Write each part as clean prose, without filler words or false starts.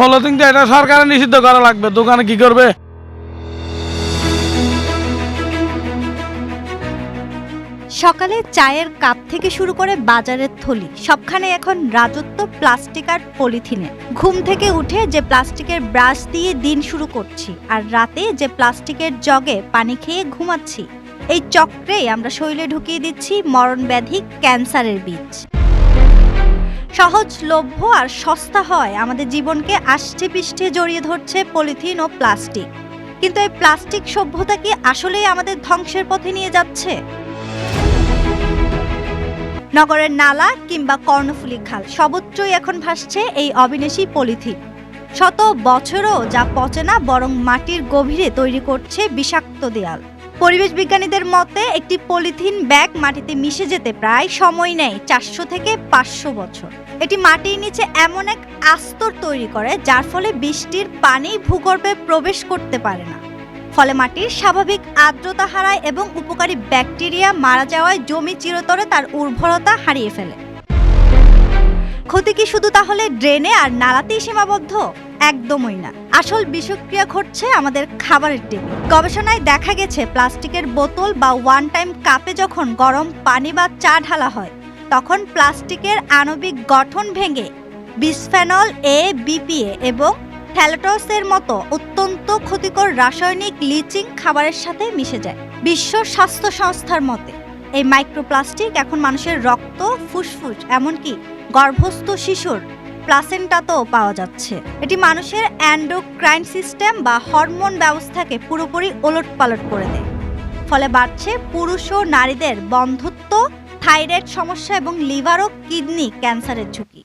Polythene তো এটা সরকারের নিষিদ্ধ করা লাগবে, দোকানে কি করবে? সকালে চায়ের কাপ থেকে শুরু করে বাজারের থলি সবখানে এখন রাজত্ব প্লাস্টিক আর পলিথিনে। ঘুম থেকে উঠে যে প্লাস্টিকের ব্রাশ দিয়ে দিন শুরু করছি, আর রাতে যে প্লাস্টিকের জগে পানি খেয়ে ঘুমাচ্ছি, এই চক্রেই আমরা শরীরে ঢুকিয়ে দিচ্ছি মরণ ব্যাধি ক্যান্সারের বীজ। সহজলভ্য আর সস্তা হয় আমাদের জীবনকে আষ্টে পৃষ্ঠে জড়িয়ে ধরছে পলিথিন ও প্লাস্টিক। কিন্তু এই প্লাস্টিক সভ্যতা কি আসলেই আমাদের ধ্বংসের পথে নিয়ে যাচ্ছে? নগরের নালা কিংবা কর্ণফুলী খাল সর্বত্রই এখন ভাসছে এই অবিনাশী পলিথিন। শত বছরও যা পচে না, বরং মাটির গভীরে তৈরি করছে বিষাক্ত দেয়াল। পরিবেশ বিজ্ঞানীদের মতে একটি পলিথিন ব্যাগ মাটিতে মিশে যেতে প্রায় সময় নেয় 400 থেকে 500 বছর। এটি মাটির নিচে এমন এক আস্তর তৈরি করে যার ফলে বৃষ্টির পানি ভূগর্ভে প্রবেশ করতে পারে না। ফলে মাটির স্বাভাবিক আর্দ্রতা হারায় এবং উপকারী ব্যাকটেরিয়া মারা যাওয়ায় জমি চিরতরে তার উর্বরতা হারিয়ে ফেলে। ক্ষতি কি শুধু তাহলে ড্রেনে আর নালাতেই সীমাবদ্ধ? একদমই না। আসল বিষক্রিয়া ঘটছে আমাদের খাবারের টেবিল। গবেষণায় দেখা গেছে প্লাস্টিকের বোতল বা ওয়ান টাইম কাপে যখন গরম পানি বা চা ঢালা হয়, তখন প্লাস্টিকের আণবিক গঠন ভেঙে বিসফেনল এ, বিপিএ এবং থ্যালাটোসের মতো অত্যন্ত ক্ষতিকর রাসায়নিক লিচিং খাবারের সাথে মিশে যায়। বিশ্ব স্বাস্থ্য সংস্থার মতে এই মাইক্রোপ্লাস্টিক এখন মানুষের রক্ত, ফুসফুস, এমনকি গর্ভস্থ শিশুর প্লাসেন্টাতেও পাওয়া যাচ্ছে। এটি মানুষের এন্ডোক্রাইন সিস্টেম বা হরমোন ব্যবস্থাকে পুরোপুরি ওলটপালট করে দেয়। ফলে বাড়ছে পুরুষ ও নারীদের বন্ধ্যত্ব, থাইরয়েড সমস্যা এবং লিভার ও কিডনি ক্যান্সারের ঝুঁকি।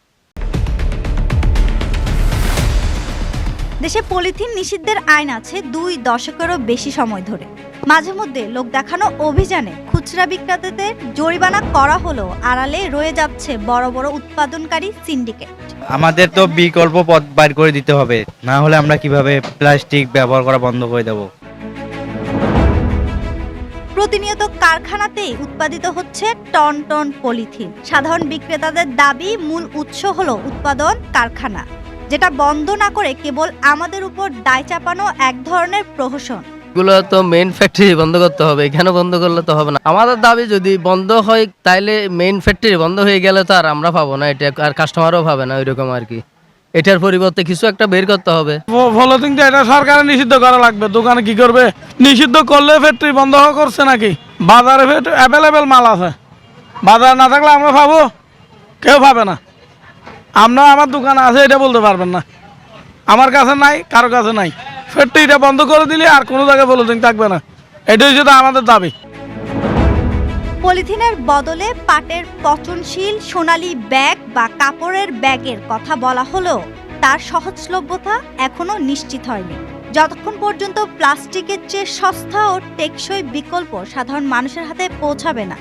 দেশে পলিথিন নিষিদ্ধের আইন আছে 2 দশকেরও বেশি সময় ধরে। মাঝে মধ্যে লোক দেখানো অভিযানে খুচরা বিক্রেতাদের জরিমানা করা হলেও আড়ালে রয়ে যাচ্ছে বড় বড় উৎপাদনকারী সিন্ডিকেট। আমাদের তো বিকল্প পথ বাইর করে দিতে হবে, না হলে আমরা কিভাবে প্লাস্টিক ব্যবহার করা বন্ধ করে দেব? প্রতিনিয়ত কারখানাতেই উৎপাদিত হচ্ছে টন টন পলিথিন। সাধারণ বিক্রেতাদের দাবি মূল উৎস হলো উৎপাদন কারখানা, যেটা বন্ধ না করে কেবল আমাদের উপর দায় চাপানো এক ধরনের প্রহসন। এগুলো তো মেইন ফ্যাক্টরি বন্ধ করতে হবে, এখানে বন্ধ করলে তো হবে না। আমাদের দাবি যদি বন্ধ হয় তাইলে মেইন ফ্যাক্টরি বন্ধ হয়ে গেলে তো আর আমরা পাবো না, এটা আর কাস্টমারও পাবে না ওইরকম আর কি। এটার পরিবর্তে কিছু একটা বের করতে হবে। পলিথিন তো এটা সরকারের নিষিদ্ধ করা লাগবে, দোকানে কি করবে? নিষিদ্ধ করলে ফ্যাক্টরি বন্ধ করছে নাকি? বাজারে অ্যাভেলেবেল মাল আছে, বাজার না থাকলে আমরা পাবো? কেউ পাবে না। আমরা আমার দোকানে আছে এটা বলতে পারবেন না, আমার কাছে নাই, কারো কাছে নাই। ফ্যাক্টরিটা বন্ধ করে দিলে আর কোনো জায়গায় পলিথিন থাকবে না, এটাই শুধু আমাদের দাবি। পলিথিনের বদলে পাটের পচনশীল সোনালী ব্যাগ বা কাপড়ের ব্যাগের কথা বলা হলেও তার সহজলভ্যতা এখনো নিশ্চিত হয়নি। যতক্ষণ পর্যন্ত প্লাস্টিকের চেয়ে সস্তা ও টেকসই বিকল্প সাধারণ মানুষের হাতে পৌঁছাবে না,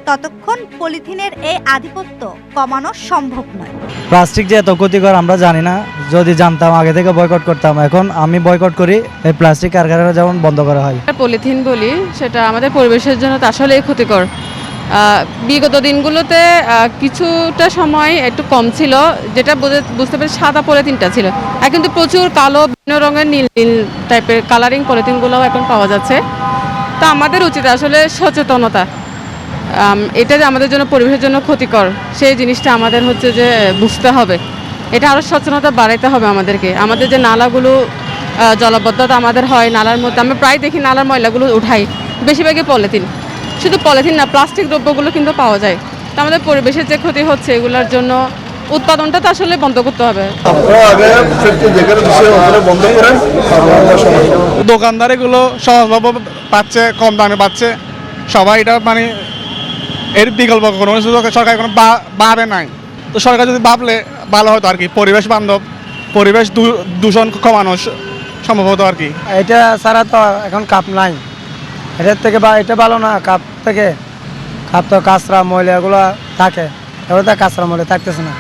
ততক্ষণ পলিথিনের এই আধিপত্য কমানো সম্ভব নয়। প্লাস্টিক যে এত ক্ষতিকর আমরা জানি না, যদি জানতাম আগে থেকে বয়কট করতাম। এখন আমি বয়কট করি, এই প্লাস্টিক কারখানা যেমন বন্ধ করা হয়। পলিথিন বলি, সেটা আমাদের পরিবেশের জন্য তো আসলেই ক্ষতিকর। বিগত দিনগুলোতে কিছুটা সময় একটু কম ছিল, যেটা বুঝতে পেরে সাদা পলিথিনটা ছিল, আর কিন্তু প্রচুর কালো বিভিন্ন রঙের নীল নীল টাইপের কালারিং পলিথিনগুলোও এখন পাওয়া যাচ্ছে। তো আমাদের উচিত আসলে সচেতনতা, এটা যে আমাদের জন্য পরিবেশের জন্য ক্ষতিকর সেই জিনিসটা আমাদের হচ্ছে যে বুঝতে হবে। এটা আরও সচেতনতা বাড়াইতে হবে আমাদেরকে। আমাদের যে নালাগুলো জলাবদ্ধতা আমাদের হয়, নালার মধ্যে আমরা প্রায় দেখি নালার ময়লাগুলো উঠাই, বেশিরভাগই পলিথিন। শুধু পলিথিন না, প্লাস্টিক দ্রব্যগুলো কিন্তু পাওয়া যায়। তো আমাদের পরিবেশের যে ক্ষতি হচ্ছে এগুলোর জন্য উৎপাদনটা তো আসলে বন্ধ করতে হবে। দোকানদার এগুলো সহজলভ্য পাচ্ছে, কম দামে পাচ্ছে, সবাই এটা মানে এর বিকল্প কোনো সরকার কোনো ভাবে নাই। তো সরকার যদি ভাবলে ভালো হতো আর কি, পরিবেশ বান্ধব, পরিবেশ দূষণ কমানো সম্ভবত আর কি। এটা ছাড়া তো এখন কাপ নাই, এটার থেকে বা এটা ভালো না কাপ থেকে। কাপ তো কাঁচরা ময়লা এগুলো থাকে, এগুলো তো কাঁচরা ময়লা থাকতেছে না।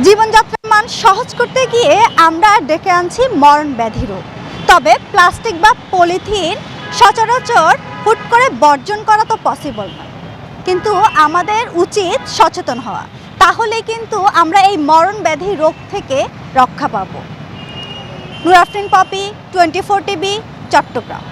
জীবনযাত্রার মান সহজ করতে গিয়ে আমরা ডেকে আনছি মরণ ব্যাধি রোগ। তবে প্লাস্টিক বা পলিথিন সচরাচর হুট করে বর্জন করা তো পসিবল না, কিন্তু আমাদের উচিত সচেতন হওয়া। তাহলে কিন্তু আমরা এই মরণ ব্যাধি রোগ থেকে রক্ষা পাবো। নূর আফরিন পপি, 24 টিভি, চট্টগ্রাম।